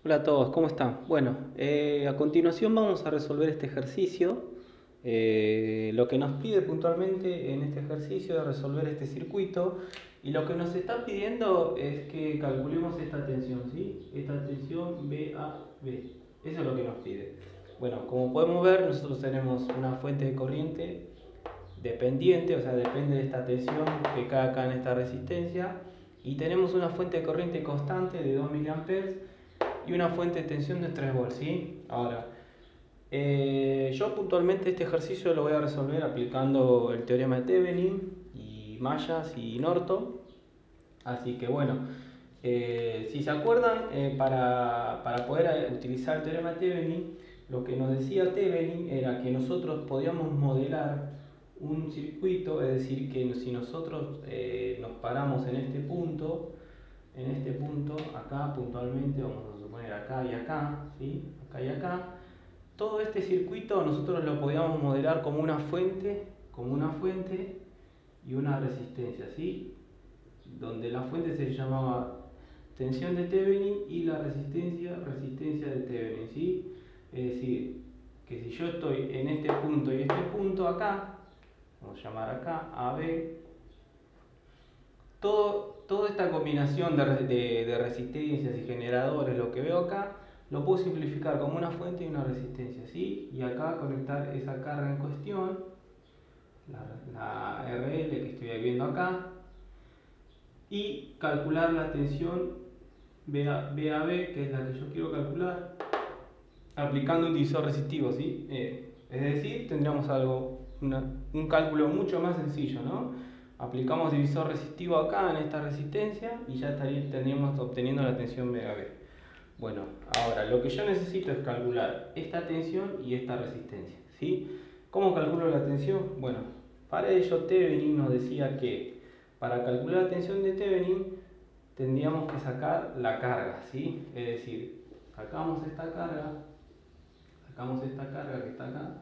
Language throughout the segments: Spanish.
Hola a todos, ¿cómo están? Bueno, a continuación vamos a resolver este ejercicio. Lo que nos pide puntualmente en este ejercicio es resolver este circuito y lo que nos está pidiendo es que calculemos esta tensión, ¿sí? Esta tensión BAB. Eso es lo que nos pide. Bueno, como podemos ver, nosotros tenemos una fuente de corriente dependiente, o sea, depende de esta tensión que cae acá en esta resistencia, y tenemos una fuente de corriente constante de 2 mA y una fuente de tensión de 3 volts, ¿sí? Ahora, yo puntualmente este ejercicio lo voy a resolver aplicando el teorema de Thevenin y Mallas y Norton. Así que bueno, si se acuerdan, para poder utilizar el teorema de Thevenin, lo que nos decía Thevenin era que nosotros podíamos modelar un circuito, es decir, que si nosotros nos paramos en este punto, acá puntualmente, vamos a suponer acá y acá, ¿sí? Acá y acá, todo este circuito nosotros lo podíamos modelar como una fuente y una resistencia, ¿sí? Donde la fuente se llamaba tensión de Thevenin y la resistencia de Thevenin, ¿sí? Es decir, que si yo estoy en este punto y este punto acá, vamos a llamar acá AB, toda esta combinación de resistencias y generadores, lo que veo acá, lo puedo simplificar como una fuente y una resistencia, ¿sí? Y acá conectar esa carga en cuestión, la RL que estoy viendo acá, y calcular la tensión BAB, que es la que yo quiero calcular, aplicando un divisor resistivo, ¿sí? Es decir, tendríamos un cálculo mucho más sencillo, ¿no? Aplicamos divisor resistivo acá en esta resistencia y ya estaríamos obteniendo la tensión BAB. Bueno, ahora lo que yo necesito es calcular esta tensión y esta resistencia, ¿sí? ¿Cómo calculo la tensión? Bueno, para ello Thevenin nos decía que para calcular la tensión de Thevenin tendríamos que sacar la carga, ¿sí? Es decir, sacamos esta carga que está acá.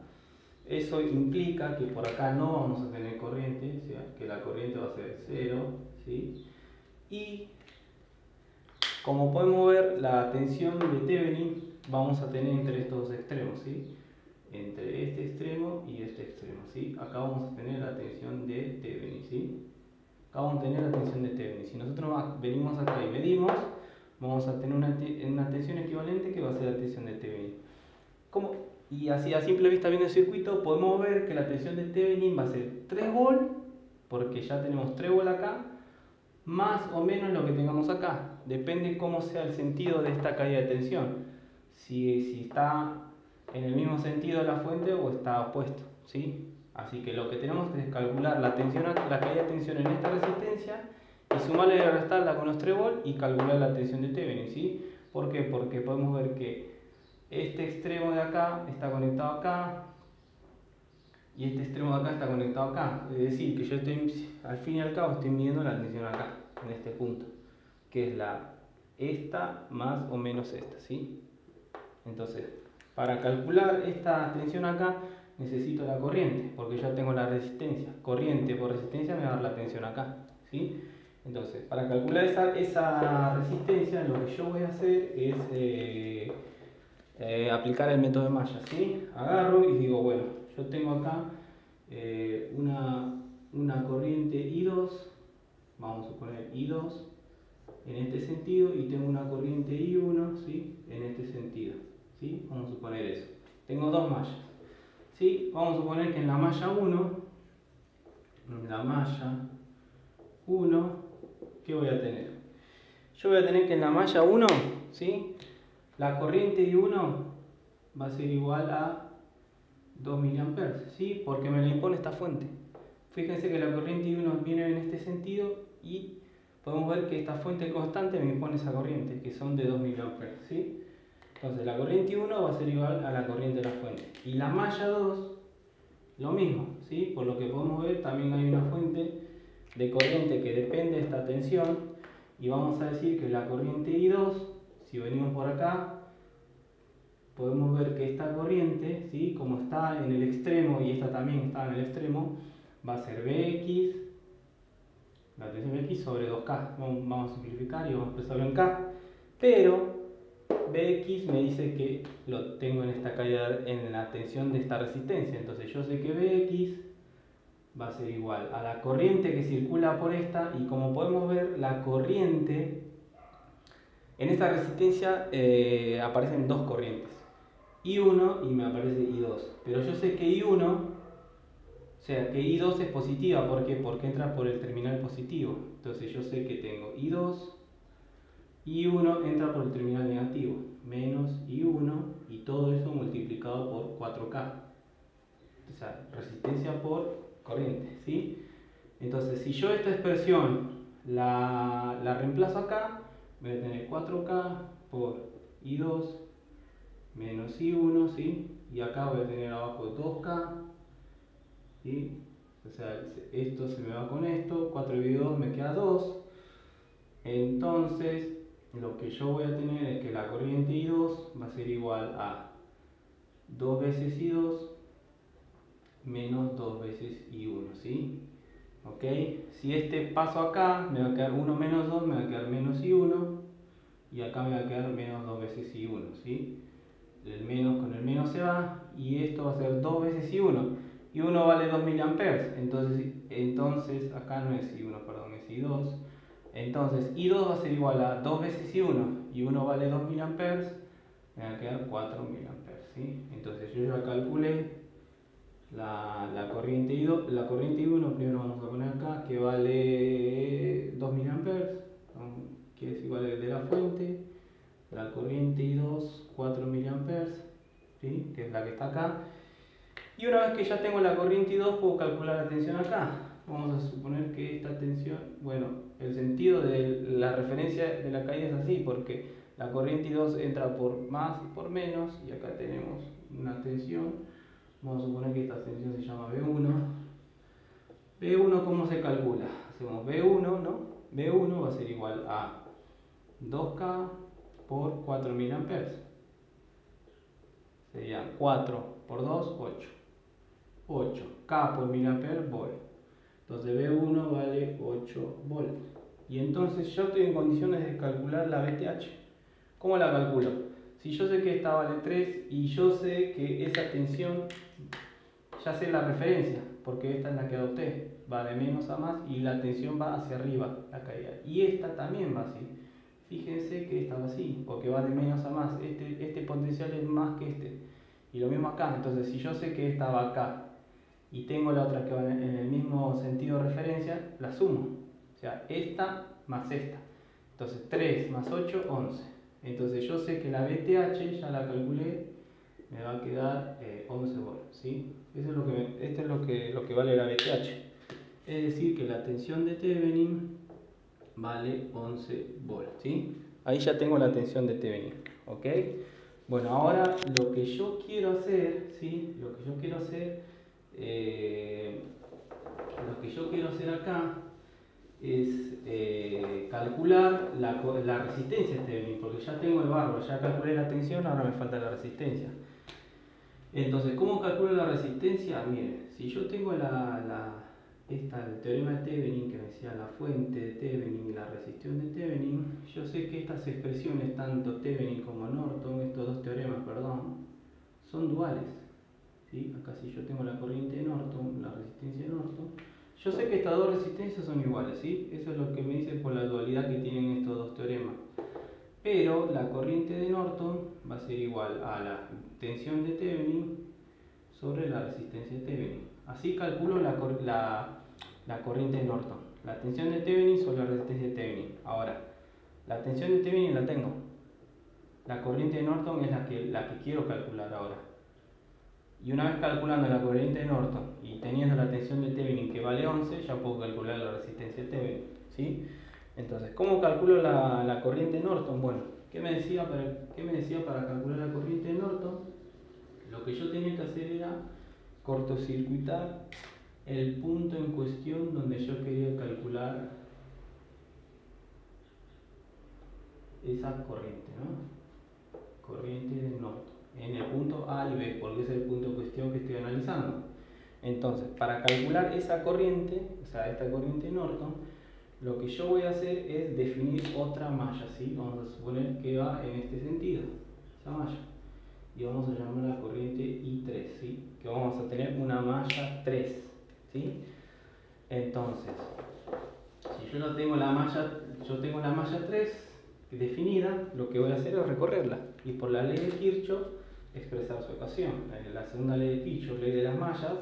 Eso implica que por acá no vamos a tener corriente, o sea, que la corriente va a ser 0, ¿sí? Y como podemos ver, la tensión de Thevenin vamos a tener entre estos dos extremos, ¿sí? Entre este extremo y este extremo, ¿sí? Acá vamos a tener la tensión de Thevenin, ¿sí? Acá vamos a tener la tensión de Thevenin. Si nosotros venimos acá y medimos, vamos a tener una tensión equivalente que va a ser la tensión de Thevenin. Y así a simple vista viendo el circuito podemos ver que la tensión de Thevenin va a ser 3 volts, porque ya tenemos 3 volts acá, más o menos lo que tengamos acá. Depende cómo sea el sentido de esta caída de tensión. Si está en el mismo sentido de la fuente o está opuesto, ¿sí? Así que lo que tenemos es calcular la caída de tensión en esta resistencia y sumarle y restarla con los 3 volts y calcular la tensión de Thevenin, ¿sí? ¿Por qué? Porque podemos ver que este extremo de acá está conectado acá y este extremo de acá está conectado acá. Es decir, que yo estoy, al fin y al cabo, estoy midiendo la tensión acá, en este punto, que es esta más o menos esta, ¿sí? Entonces, para calcular esta tensión acá, necesito la corriente, porque ya tengo la resistencia. Corriente por resistencia me va a dar la tensión acá, ¿sí? Entonces, para calcular esa resistencia, lo que yo voy a hacer es aplicar el método de Mallas, ¿sí? Agarro y digo, bueno, yo tengo acá una corriente I2, vamos a suponer I2 en este sentido, y tengo una corriente I1, ¿sí? En este sentido, ¿sí? Vamos a suponer eso. Tengo dos mallas, ¿sí? Vamos a suponer que en la malla 1, ¿qué voy a tener? Yo voy a tener que en la malla 1, ¿sí? La corriente I1 va a ser igual a 2 mA, ¿sí? Porque me la impone esta fuente. Fíjense que la corriente I1 viene en este sentido y podemos ver que esta fuente constante me impone esa corriente, que son de 2 mA, ¿sí? Entonces la corriente I1 va a ser igual a la corriente de la fuente. Y la malla 2, lo mismo, ¿sí? Por lo que podemos ver, también hay una fuente de corriente que depende de esta tensión. Y vamos a decir que la corriente I2, si venimos por acá, podemos ver que esta corriente, ¿sí? Como está en el extremo y esta también está en el extremo, va a ser Bx, la tensión X sobre 2K. Vamos a simplificar y vamos a expresarlo en K. Pero Bx me dice que lo tengo en esta caída, en la tensión de esta resistencia. Entonces yo sé que Bx va a ser igual a la corriente que circula por esta, y como podemos ver, la corriente en esta resistencia aparecen dos corrientes, I1 y me aparece I2, pero yo sé que I1, o sea que I2 es positiva. ¿Por qué? Porque entra por el terminal positivo. Entonces yo sé que tengo I2, I1 entra por el terminal negativo, menos I1, y todo eso multiplicado por 4K. O sea, resistencia por corriente, ¿sí? Entonces, si yo esta expresión la reemplazo acá, voy a tener 4K por I2 menos I1, ¿sí? Y acá voy a tener abajo 2K, ¿sí? O sea, esto se me va con esto, 4 dividido 2 me queda 2. Entonces, lo que yo voy a tener es que la corriente I2 va a ser igual a 2 veces I2 menos 2 veces I1, ¿sí? ¿Ok? Si este paso acá, me va a quedar 1 menos 2, me va a quedar menos I1, y acá me va a quedar menos 2 veces I1, ¿sí? El menos con el menos se va, y esto va a ser 2 veces I1. I1 vale 2 mA, entonces acá no es I1, perdón, es I2. Entonces I2 va a ser igual a 2 veces I1, y 1 vale 2 mA, me va a quedar 4 mA, ¿sí? Entonces yo ya calculé la corriente I2, la corriente I1 primero vamos a poner acá, que vale 2 mA, que es igual al de la fuente. La corriente I2, 4 mA, ¿sí? Que es la que está acá. Y una vez que ya tengo la corriente I2, puedo calcular la tensión acá. Vamos a suponer que esta tensión, bueno, el sentido de la referencia de la caída es así, porque la corriente I2 entra por más y por menos, y acá tenemos una tensión. Vamos a suponer que esta tensión se llama B1. B1, ¿cómo se calcula? Hacemos B1, ¿no? B1 va a ser igual a 2K por 4 mA. Serían 4 por 2, 8. 8K por mA volt. Entonces B1 vale 8 volts. Y entonces yo estoy en condiciones de calcular la VTH. ¿Cómo la calculo? Si yo sé que esta vale 3 y yo sé que esa tensión, ya sé la referencia, porque esta es la que adopté, va de menos a más y la tensión va hacia arriba, la caída. Y esta también va así. Fíjense que esta va así, porque va de menos a más. Este potencial es más que este. Y lo mismo acá. Entonces, si yo sé que esta va acá y tengo la otra que va en el mismo sentido de referencia, la sumo. O sea, esta más esta. Entonces, 3 más 8, 11. Entonces, yo sé que la VTH, ya la calculé, me va a quedar 11 volts, ¿sí? Eso es esto es lo que vale la VTH. Es decir, que la tensión de Thevenin vale 11 volts, ¿sí? Ahí ya tengo la tensión de Thevenin, ¿ok? Bueno, ahora lo que yo quiero hacer, ¿sí? Lo que yo quiero hacer acá es calcular la resistencia de Thevenin, porque ya tengo el barro, ya calculé la tensión, ahora me falta la resistencia. Entonces, ¿cómo calculo la resistencia? Miren, si yo tengo el teorema de Thevenin, que me decía la fuente de Thevenin y la resistión de Thevenin, yo sé que estas expresiones, tanto Thevenin como Norton, estos dos teoremas, perdón, son duales, ¿sí? Acá si yo tengo la corriente de Norton, la resistencia de Norton, yo sé que estas dos resistencias son iguales, ¿sí? Eso es lo que me dice por la dualidad que tienen estos dos teoremas. Pero la corriente de Norton va a ser igual a la tensión de Thevenin sobre la resistencia de Thevenin. Así calculo la corriente de Norton. La tensión de Thevenin sobre la resistencia de Thevenin. Ahora, la tensión de Thevenin la tengo. La corriente de Norton es la que quiero calcular ahora. Y una vez calculando la corriente de Norton y teniendo la tensión de Thevenin que vale 11, ya puedo calcular la resistencia de Thevenin, ¿sí? Entonces, ¿cómo calculo la corriente de Norton? Bueno, ¿qué me decía para calcular la corriente de Norton? Lo que yo tenía que hacer era cortocircuitar el punto en cuestión donde yo quería calcular esa corriente, ¿no? Corriente de Norton, en el punto A y B, porque es el punto en cuestión que estoy analizando. Entonces, para calcular esa corriente, o sea, esta corriente de Norton, lo que yo voy a hacer es definir otra malla, ¿sí? Vamos a suponer que va en este sentido. esta malla. Y vamos a llamar la corriente I3, ¿sí? Que vamos a tener una malla 3, ¿sí? Entonces, si yo no tengo la malla, yo tengo la malla 3 definida, lo que voy a hacer es recorrerla y por la ley de Kirchhoff expresar su ecuación. La segunda ley de Kirchhoff, ley de las mallas.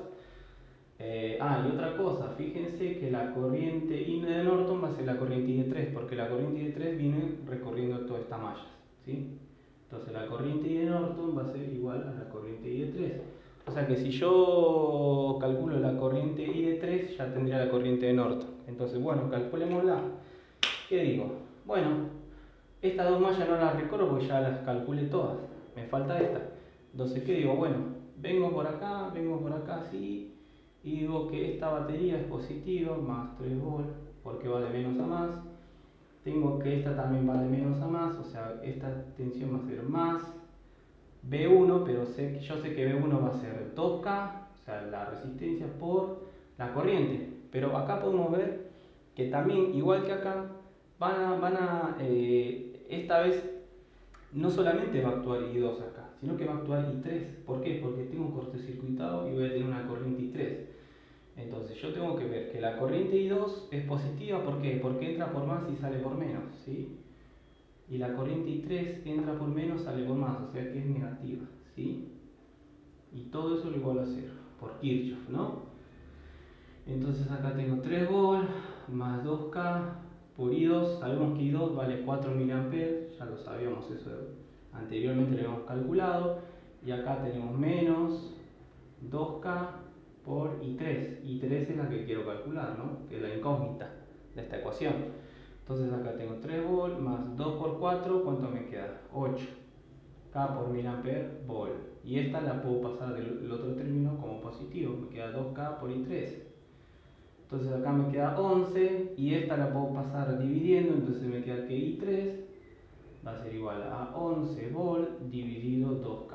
Y otra cosa, fíjense que la corriente I de Norton va a ser la corriente I de 3, porque la corriente I de 3 viene recorriendo todas estas mallas, ¿sí? Entonces la corriente I de Norton va a ser igual a la corriente I de 3. O sea que si yo calculo la corriente I de 3, ya tendría la corriente de Norton. Entonces, bueno, calculémosla. ¿Qué digo? Bueno, estas dos mallas no las recorro porque ya las calculé todas. Me falta esta. Entonces, ¿qué digo? Bueno, vengo por acá, así. Y digo que esta batería es positiva, más 3 volts, porque va de menos a más. Tengo que esta también va de menos a más, o sea, esta tensión va a ser más B1, pero yo sé que B1 va a ser 2K, o sea, la resistencia por la corriente. Pero acá podemos ver que también, igual que acá, esta vez no solamente va a actuar I2 acá, sino que va a actuar I3. ¿Por qué? Porque tengo cortocircuitado y voy a tener una corriente I3. Entonces yo tengo que ver que la corriente I2 es positiva, ¿por qué? Porque entra por más y sale por menos, ¿sí? Y la corriente I3 entra por menos, sale por más, o sea que es negativa, ¿sí? Y todo eso lo igual a 0, por Kirchhoff, ¿no? Entonces acá tengo 3 volts más 2K por I2, sabemos que I2 vale 4 mA, ya lo sabíamos, eso anteriormente lo habíamos calculado, y acá tenemos menos 2K por I3. I3 es la que quiero calcular, ¿no? Que es la incógnita de esta ecuación. Entonces acá tengo 3 volts más 2 por 4, ¿cuánto me queda? 8. K por miliampere volt. Y esta la puedo pasar del otro término como positivo, me queda 2K por I3. Entonces acá me queda 11 y esta la puedo pasar dividiendo, entonces me queda que I3 va a ser igual a 11 volts dividido 2K.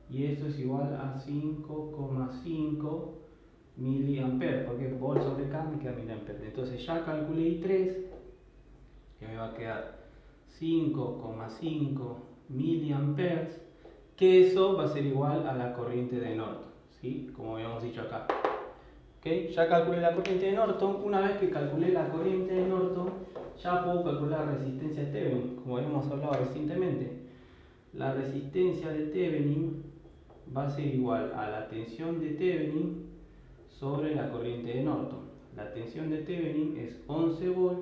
Y eso es igual a 5,5 miliamperes, porque volt sobre K me queda miliamperes. Entonces ya calculé I3, que me va a quedar 5,5 miliamperes, que eso va a ser igual a la corriente de Norton, ¿sí? Como habíamos dicho acá. ¿Okay? Ya calculé la corriente de Norton. Una vez que calculé la corriente de Norton, ya puedo calcular la resistencia de Thevenin, como habíamos hablado recientemente. La resistencia de Thevenin va a ser igual a la tensión de Thevenin sobre la corriente de Norton. La tensión de Thevenin es 11 volts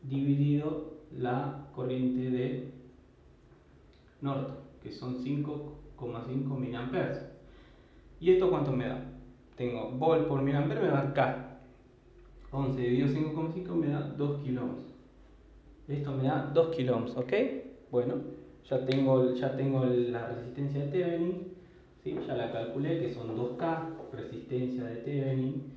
dividido la corriente de Norton, que son 5,5 miliamperes. ¿Y esto cuánto me da? Tengo volt por miliampere, me da K. 11 dividido 5,5 me da 2 kiloohms. Esto me da 2 kiloohms, ¿ok? Bueno, ya tengo la resistencia de Thevenin, ¿sí? Ya la calculé, que son 2K, resistencia de Thevenin,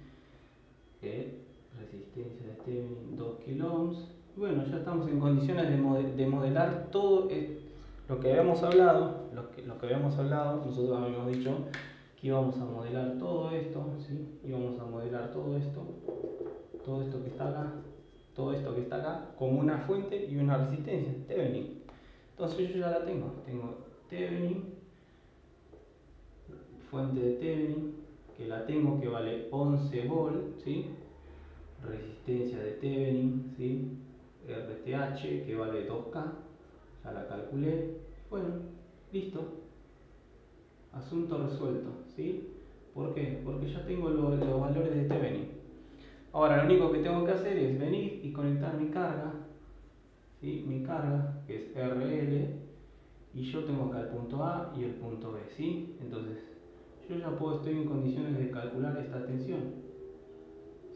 resistencia de Thevenin 2 kiloohms. Bueno, ya estamos en condiciones de modelar todo lo que habíamos hablado, nosotros habíamos dicho que íbamos a modelar todo esto, ¿sí? Íbamos a modelar todo esto que está acá, todo esto que está acá, como una fuente y una resistencia, Thevenin. Entonces yo ya la tengo Thevenin, fuente de Thevenin, que la tengo que vale 11 volts, ¿sí? Resistencia de Thevenin, ¿sí? RTH, que vale 2K, ya la calculé. Bueno, listo. Asunto resuelto, ¿sí? ¿Por qué? Porque ya tengo los valores de Thevenin. Ahora lo único que tengo que hacer es venir y conectar mi carga, ¿sí? Mi carga, que es RL, y yo tengo acá el punto A y el punto B, ¿sí? Entonces, yo ya estoy en condiciones de calcular esta tensión,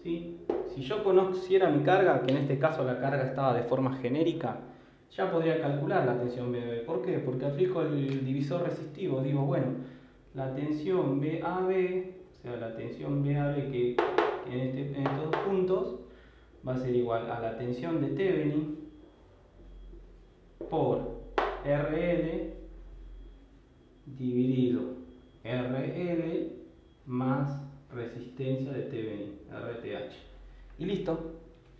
¿sí? Si yo conociera mi carga, que en este caso la carga estaba de forma genérica, ya podría calcular la tensión BB. ¿Por qué? Porque aplico el divisor resistivo. Digo, bueno, la tensión BAB, o sea, la tensión BAB que en estos dos puntos va a ser igual a la tensión de Thevenin por RL dividido RL más resistencia de Thevenin, RTH. Y listo,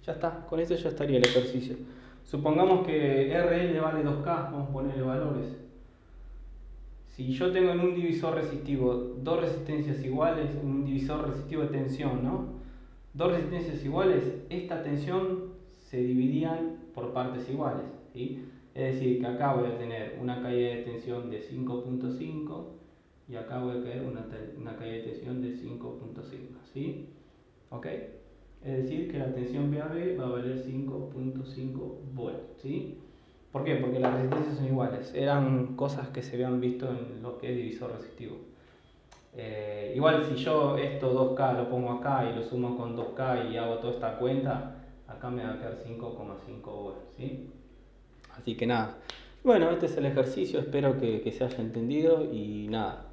ya está, con eso ya estaría el ejercicio. Supongamos que RL vale 2K, vamos a ponerle valores. si yo tengo en un divisor resistivo dos resistencias iguales, un divisor resistivo de tensión, ¿no? Dos resistencias iguales, esta tensión se dividían por partes iguales, ¿sí? Es decir, que acá voy a tener una caída de tensión de 5.5 y acá voy a tener una caída de tensión de 5.5, ¿sí? ¿Ok? Es decir, que la tensión VAB va a valer 5.5 volts, ¿sí? ¿Por qué? Porque las resistencias son iguales. Eran cosas que se habían visto en lo que es divisor resistivo. Igual si yo esto 2K lo pongo acá y lo sumo con 2K y hago toda esta cuenta, acá me va a quedar 5,5 volts, ¿sí? Así que nada. Bueno, este es el ejercicio, espero que se haya entendido y nada.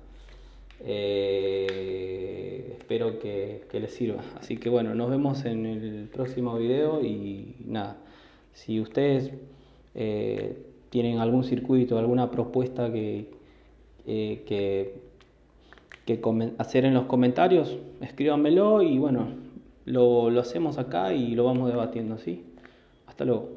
Espero que les sirva. Así que bueno, nos vemos en el próximo video y nada. Si ustedes tienen algún circuito, alguna propuesta hacer en los comentarios, escríbanmelo y bueno, lo hacemos acá y lo vamos debatiendo, ¿sí? Hasta luego.